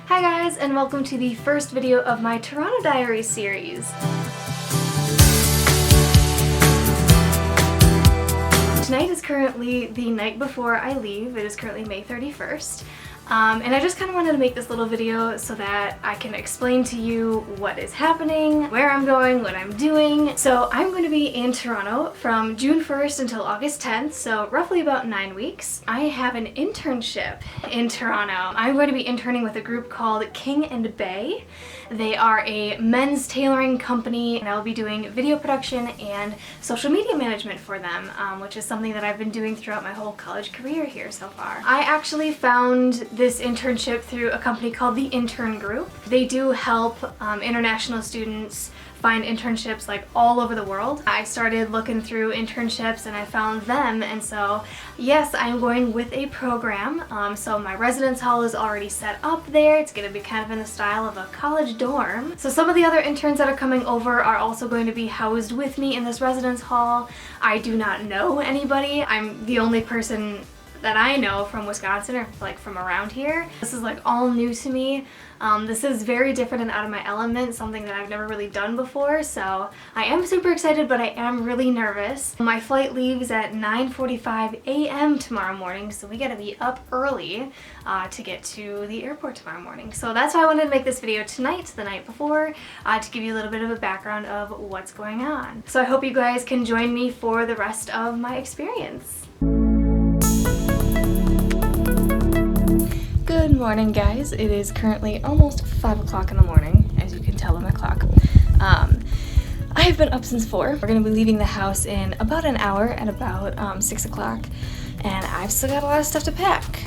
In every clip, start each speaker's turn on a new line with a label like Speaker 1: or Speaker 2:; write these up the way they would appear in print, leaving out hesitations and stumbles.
Speaker 1: Hi guys, and welcome to the first video of my Toronto Diaries series. Tonight is currently the night before I leave. It is currently May 31st. And I just kind of wanted to make this little video so that I can explain to you what is happening, where I'm going, what I'm doing. So I'm going to be in Toronto from June 1st until August 10th, so roughly about 9 weeks. I have an internship in Toronto. I'm going to be interning with a group called King and Bay. They are a men's tailoring company, and I'll be doing video production and social media management for them, which is something that I've been doing throughout my whole college career here so far. I actually found this internship through a company called the Intern Group. They do help international students find internships like all over the world. I started looking through internships and I found them, and so yes, I'm going with a program. So my residence hall is already set up there. It's going to be kind of in the style of a college dorm. So some of the other interns that are coming over are also going to be housed with me in this residence hall. I do not know anybody. I'm the only person that I know from Wisconsin or like from around here. This is like all new to me. This is very different and out of my element, something that I've never really done before, so I am super excited, but I am really nervous. My flight leaves at 9:45 a.m. tomorrow morning, so we gotta be up early to get to the airport tomorrow morning. So that's why I wanted to make this video tonight, the night before, to give you a little bit of a background of what's going on. So I hope you guys can join me for the rest of my experience. Good morning, guys. It is currently almost 5 o'clock in the morning, as you can tell by my clock. I have been up since 4. We're going to be leaving the house in about an hour at about 6 o'clock, and I've still got a lot of stuff to pack.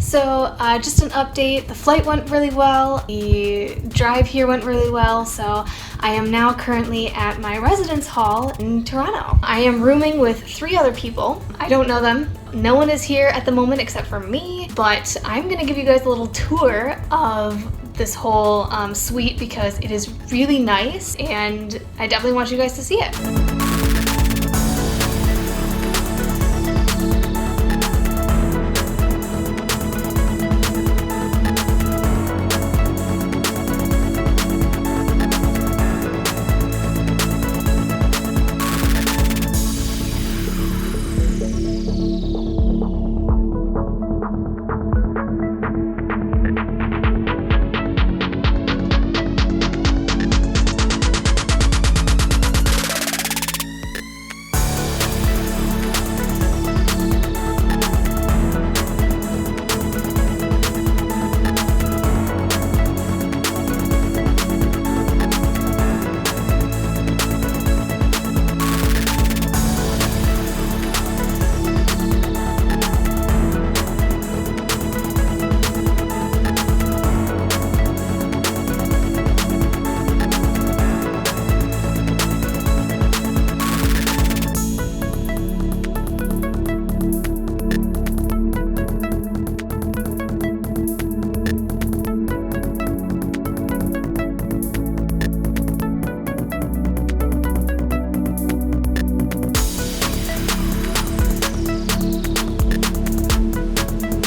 Speaker 1: So just an update, the flight went really well, the drive here went really well, so I am now currently at my residence hall in Toronto. I am rooming with 3 other people. I don't know them. No one is here at the moment except for me, but I'm gonna give you guys a little tour of this whole suite because it is really nice and I definitely want you guys to see it.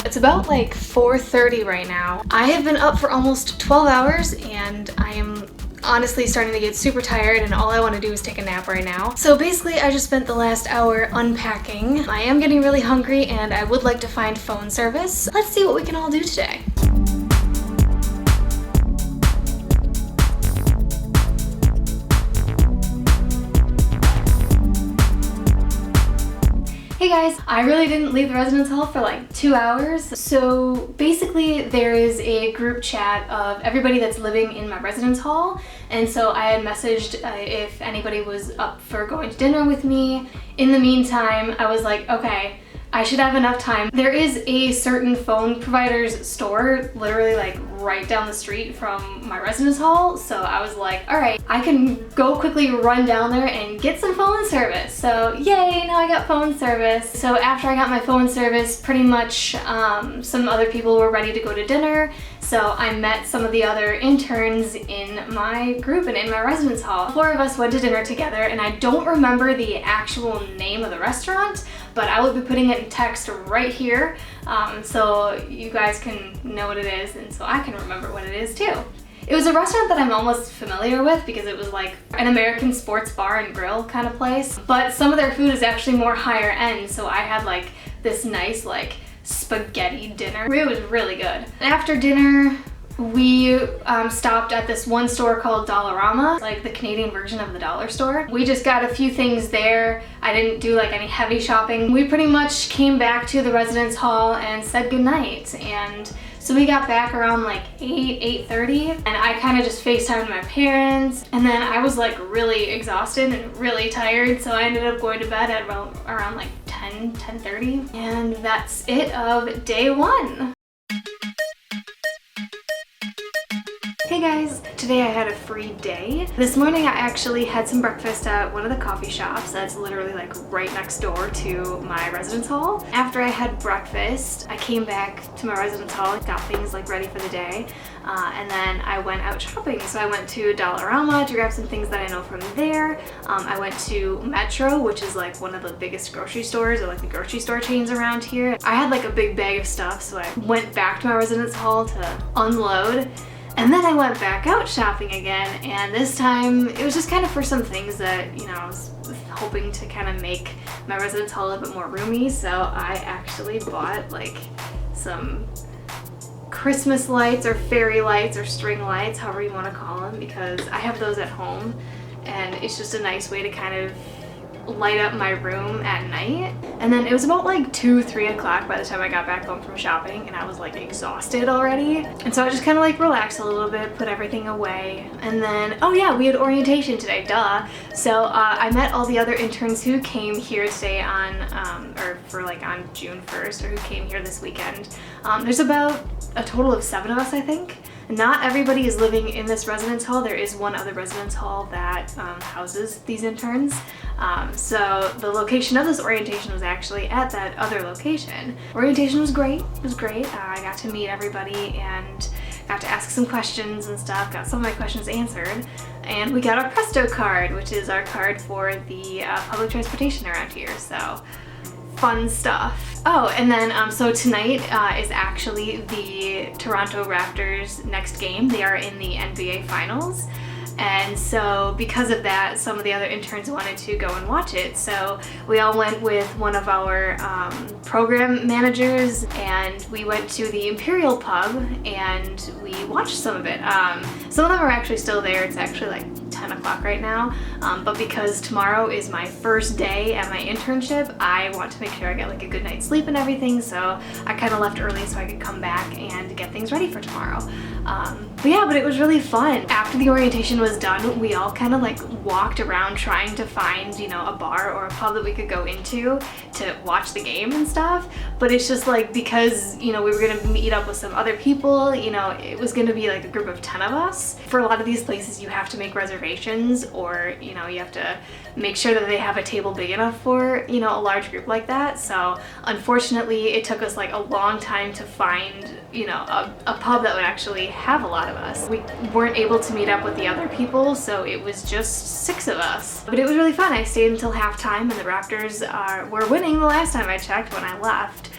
Speaker 1: It's about like 4:30 right now. I have been up for almost 12 hours and I am honestly starting to get super tired and all I want to do is take a nap right now. So basically I just spent the last hour unpacking. I am getting really hungry and I would like to find phone service. Let's see what we can all do today. Hey guys, I really didn't leave the residence hall for like 2 hours. So basically there is a group chat of everybody that's living in my residence hall. And so I had messaged if anybody was up for going to dinner with me. In the meantime, I was like, okay, I should have enough time. There is a certain phone provider's store literally like right down the street from my residence hall. So I was like, all right, I can go quickly run down there and get some phone service. So yay, now I got phone service. So after I got my phone service, pretty much some other people were ready to go to dinner. So I met some of the other interns in my group and in my residence hall. 4 of us went to dinner together and I don't remember the actual name of the restaurant, but I will be putting it in text right here so you guys can know what it is and so I can remember what it is too. It was a restaurant that I'm almost familiar with because it was like an American sports bar and grill kind of place, but some of their food is actually more higher end, so I had like this nice like spaghetti dinner. It was really good. After dinner, we stopped at this one store called Dollarama, like the Canadian version of the dollar store. We just got a few things there. I didn't do like any heavy shopping. We pretty much came back to the residence hall and said goodnight. And so we got back around like 8:30 and I kind of just FaceTimed my parents and then I was like really exhausted and really tired, so I ended up going to bed at around like 10:30 and that's it of day 1. Hey guys, today I had a free day. This morning I actually had some breakfast at one of the coffee shops that's literally like right next door to my residence hall. After I had breakfast, I came back to my residence hall, got things like ready for the day, and then I went out shopping. So I went to Dollarama to grab some things that I know from there. I went to Metro, which is like one of the biggest grocery stores or like the grocery store chains around here. I had like a big bag of stuff, so I went back to my residence hall to unload. And then I went back out shopping again, and this time it was just kind of for some things that, you know, I was hoping to kind of make my residence hall a little bit more roomy. So I actually bought like some Christmas lights or fairy lights or string lights, however you want to call them, because I have those at home and it's just a nice way to kind of light up my room at night. And then it was about like 2-3 o'clock by the time I got back home from shopping and I was like exhausted already, and so I just kind of like relaxed a little bit, put everything away, and then oh yeah, we had orientation today, duh. So I met all the other interns who came here today on or for like on June 1st, or who came here this weekend. There's about a total of 7 of us, I think. Not everybody is living in this residence hall. There is one other residence hall that houses these interns. So the location of this orientation was actually at that other location. Orientation was great. It was great. I got to meet everybody and got to ask some questions and stuff. Got some of my questions answered. And we got our Presto card, which is our card for the public transportation around here. So fun stuff. Oh, and then so tonight is actually the Toronto Raptors' next game. They are in the NBA Finals. And so because of that, some of the other interns wanted to go and watch it. So we all went with one of our program managers and we went to the Imperial Pub and we watched some of it. Some of them are actually still there. It's actually like 10 o'clock right now. But because tomorrow is my first day at my internship, I want to make sure I get like a good night's sleep and everything. So I kind of left early so I could come back and get things ready for tomorrow. But yeah, but it was really fun. After the orientation was done, we all kind of like walked around trying to find, you know, a bar or a pub that we could go into to watch the game and stuff. But it's just like, because, you know, we were gonna meet up with some other people, you know, it was gonna be like a group of 10 of us. For a lot of these places, you have to make reservations, or, you know, you have to make sure that they have a table big enough for, you know, a large group like that. So unfortunately, it took us like a long time to find, you know, a pub that would actually have a lot of us. We weren't able to meet up with the other people, so it was just 6 of us. But it was really fun. I stayed until halftime and the Raptors were winning the last time I checked when I left.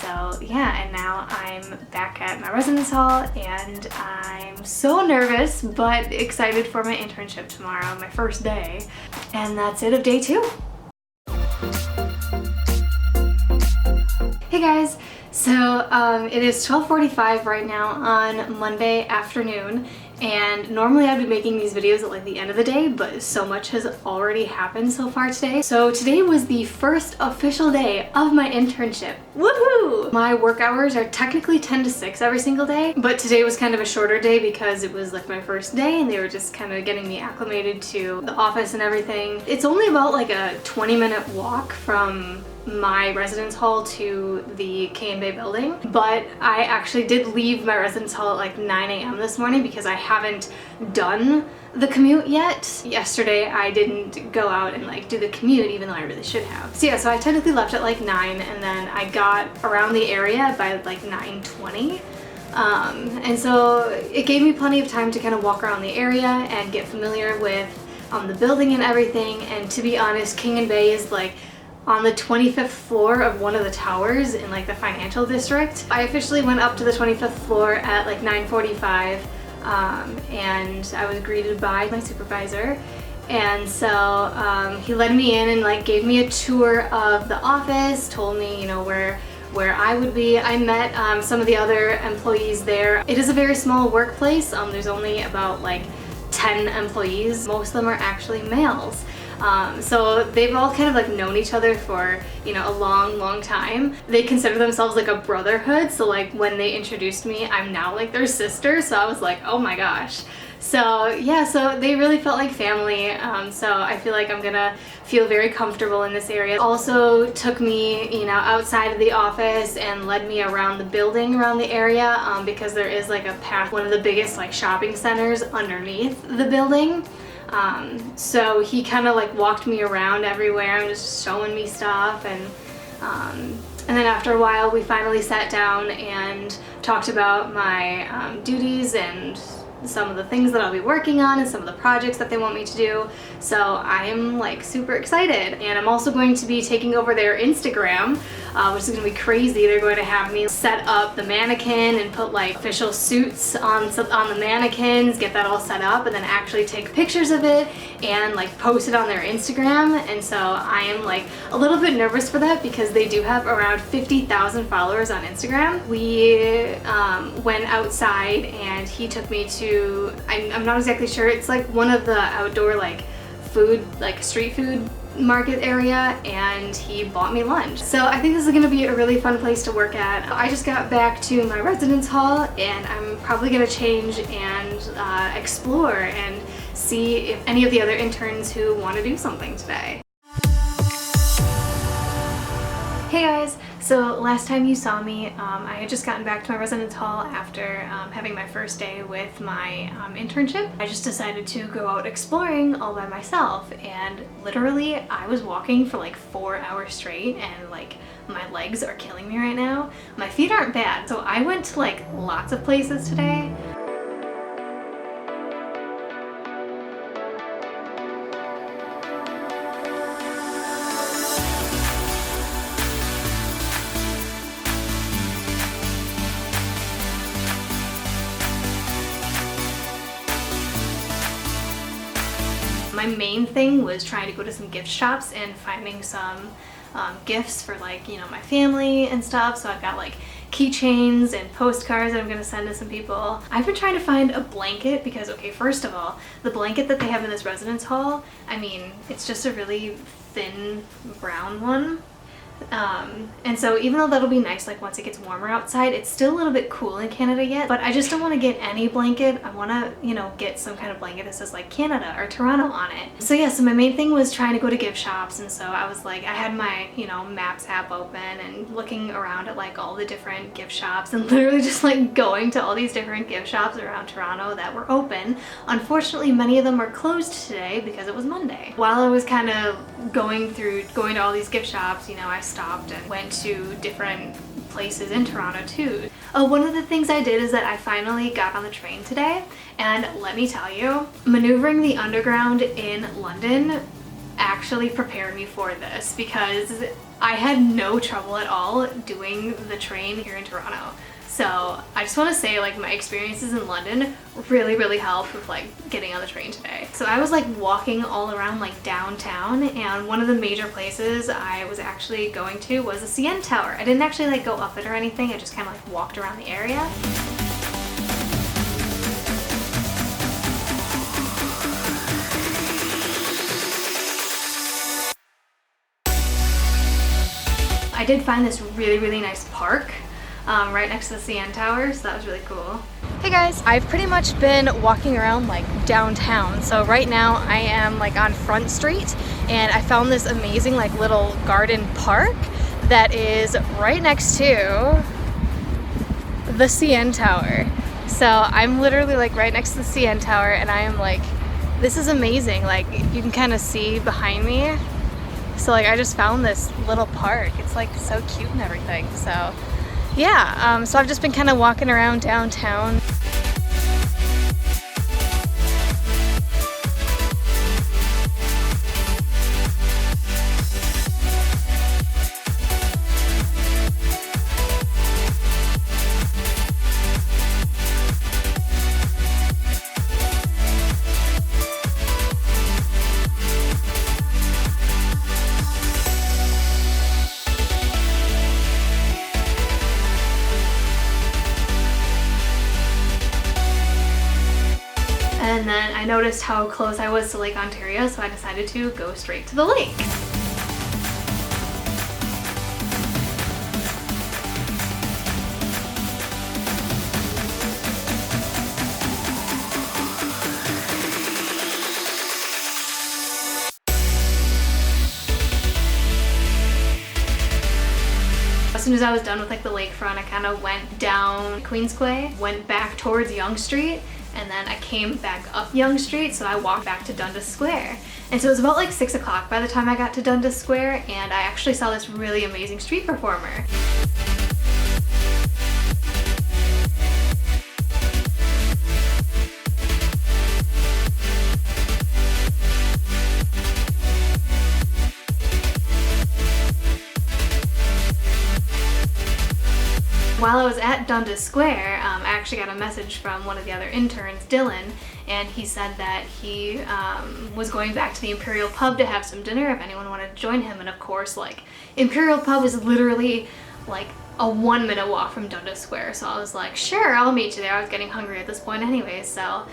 Speaker 1: so yeah, and now I'm back at my residence hall and I'm so nervous but excited for my internship tomorrow, my first day. And that's it of day 2. Hey guys, so it is 12:45 right now on Monday afternoon, and normally I'd be making these videos at like the end of the day, but so much has already happened so far today. So today was the first official day of my internship. Woohoo! My work hours are technically 10 to 6 every single day, but today was kind of a shorter day because it was like my first day and they were just kind of getting me acclimated to the office and everything. It's only about like a 20-minute walk from my residence hall to the K&B building, but I actually did leave my residence hall at like 9 a.m. this morning because I haven't done the commute yet. Yesterday I didn't go out and like do the commute even though I really should have. So yeah, so I technically left at like 9 and then I got around the area by like 9:20. And so it gave me plenty of time to kind of walk around the area and get familiar with the building and everything. And to be honest, K&B is like on the 25th floor of one of the towers in like the financial district. I officially went up to the 25th floor at like 9:45 and I was greeted by my supervisor. And so he led me in and like gave me a tour of the office, told me, you know, where I would be. I met some of the other employees there. It is a very small workplace. There's only about like 10 employees. Most of them are actually males. So they've all kind of like known each other for, you know, a long time. They consider themselves like a brotherhood, so like when they introduced me, I'm now like their sister, so I was like, oh my gosh. So yeah, so they really felt like family, so I feel like I'm gonna feel very comfortable in this area. Also took me, you know, outside of the office and led me around the building, around the area, because there is like a path, one of the biggest like shopping centers underneath the building. So he kind of like walked me around everywhere and just showing me stuff, and then after a while we finally sat down and talked about my duties and some of the things that I'll be working on and some of the projects that they want me to do. So I'm like super excited, and I'm also going to be taking over their Instagram, which is going to be crazy. They're going to have me set up the mannequin and put like official suits on the mannequins, get that all set up, and then actually take pictures of it and like post it on their Instagram. And so I am like a little bit nervous for that because they do have around 50,000 followers on Instagram. We went outside and he took me to, I'm not exactly sure, it's like one of the outdoor like food, like street food market area, and he bought me lunch. So I think this is going to be a really fun place to work at. I just got back to my residence hall and I'm probably going to change and explore and see if any of the other interns who want to do something today. Hey guys, so last time you saw me, I had just gotten back to my residence hall after having my first day with my internship. I just decided to go out exploring all by myself, and literally I was walking for like 4 hours straight, and like my legs are killing me right now. My feet aren't bad, so I went to like lots of places today. My main thing was trying to go to some gift shops and finding some gifts for like, you know, my family and stuff. So I've got like keychains and postcards that I'm gonna send to some people. I've been trying to find a blanket because, okay, first of all, the blanket that they have in this residence hall, I mean, it's just a really thin brown one. And so even though that'll be nice like once it gets warmer outside, it's still a little bit cool in Canada yet, but I just don't want to get any blanket. I want to, you know, get some kind of blanket that says like Canada or Toronto on it. So yeah, so my main thing was trying to go to gift shops, and so I was like, I had my, you know, Maps app open and looking around at like all the different gift shops and literally just like going to all these different gift shops around Toronto that were open. Unfortunately, many of them were closed today because it was Monday. While I was kind of going to all these gift shops, you know, I stopped and went to different places in Toronto too. Oh, one of the things I did is that I finally got on the train today, and let me tell you, maneuvering the underground in London actually prepared me for this because I had no trouble at all doing the train here in Toronto. So I just want to say, like, my experiences in London really helped with like getting on the train today. So I was like walking all around like downtown, and one of the major places I was actually going to was the CN Tower. I didn't actually like go up it or anything, I just kind of like walked around the area. I did find this really nice park right next to the CN Tower, so that was really cool. Hey guys, I've pretty much been walking around like downtown. So right now I am like on Front Street, and I found this amazing like little garden park that is right next to the CN Tower. So I'm literally like right next to the CN Tower, and I am like, this is amazing. Like, you can kind of see behind me. So like I just found this little park. It's like so cute and everything. So yeah, so I've just been kind of walking around downtown. And then I noticed how close I was to Lake Ontario, so I decided to go straight to the lake. As soon as I was done with like the lakefront, I kind of went down Queensquay, went back towards Yonge Street, and then I came back up Yonge Street, so I walked back to Dundas Square. And so it was about like 6 o'clock by the time I got to Dundas Square, and I actually saw this really amazing street performer. While I was at Dundas Square, I actually got a message from one of the other interns, Dylan, and he said that he was going back to the Imperial Pub to have some dinner if anyone wanted to join him. And of course, like, Imperial Pub is literally like a 1-minute walk from Dundas Square, so I was like, sure, I'll meet you there. I was getting hungry at this point anyway, so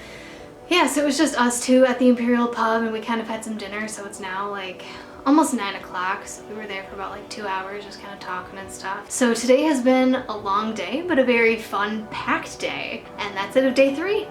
Speaker 1: yeah, so it was just us two at the Imperial Pub, and we kind of had some dinner. So it's now like almost 9 o'clock, so we were there for about like 2 hours just kind of talking and stuff. So today has been a long day, but a very fun, packed day, and that's it of day 3.